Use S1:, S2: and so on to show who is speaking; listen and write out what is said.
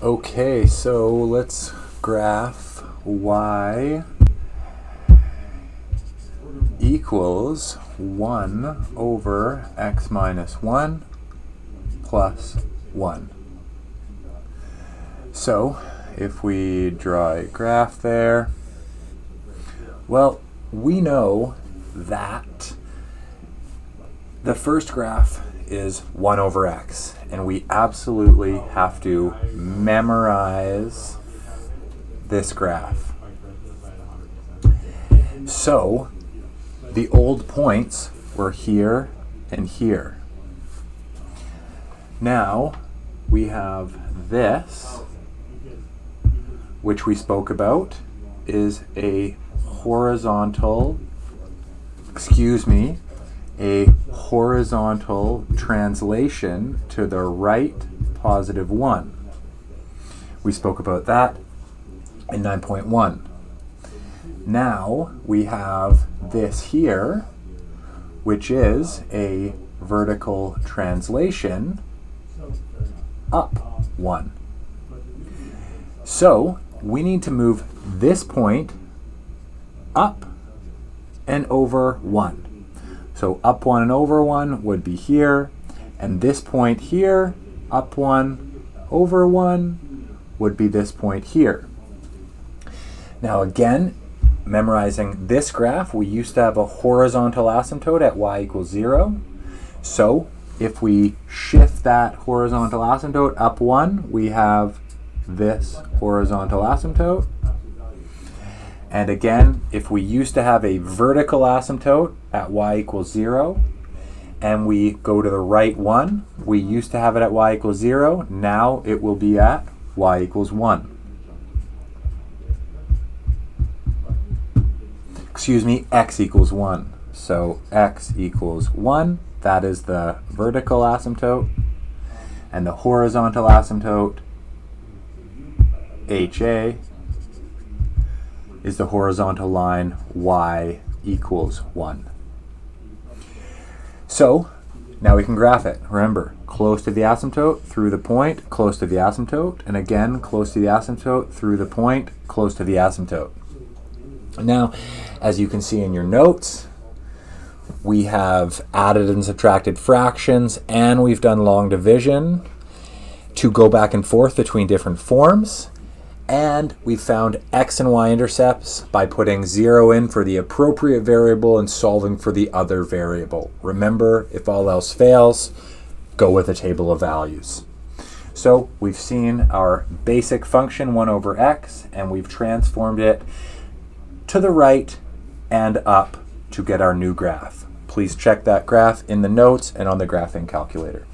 S1: Okay, so let's graph y equals 1 over x minus 1 plus 1. So if we draw a graph there, well, we know that the first graph is 1 over x, and we absolutely have to memorize this graph. So the old points were here and here. Now we have this, which we spoke about, is a horizontal translation to the right positive 1. We spoke about that in 9.1. Now we have this here, which is a vertical translation up 1. So we need to move this point up and over 1. So up 1 and over 1 would be here, and this point here, up 1, over 1, would be this point here. Now again, memorizing this graph, we used to have a horizontal asymptote at y equals 0. So if we shift that horizontal asymptote up 1, we have this horizontal asymptote. And again, if we used to have a vertical asymptote at y equals 0, and we go to the right one, we used to have it at y equals 0, now it will be at y equals 1. Excuse me, x equals 1. So x equals 1, that is the vertical asymptote, and the horizontal asymptote, HA, is the horizontal line y equals 1. So now we can graph it. Remember, close to the asymptote, through the point, close to the asymptote, and again, close to the asymptote, through the point, close to the asymptote. Now, as you can see in your notes, we have added and subtracted fractions, and we've done long division to go back and forth between different forms. And we found x and y intercepts by putting 0 in for the appropriate variable and solving for the other variable. Remember, if all else fails, go with a table of values. So we've seen our basic function 1 over x, and we've transformed it to the right and up to get our new graph. Please check that graph in the notes and on the graphing calculator.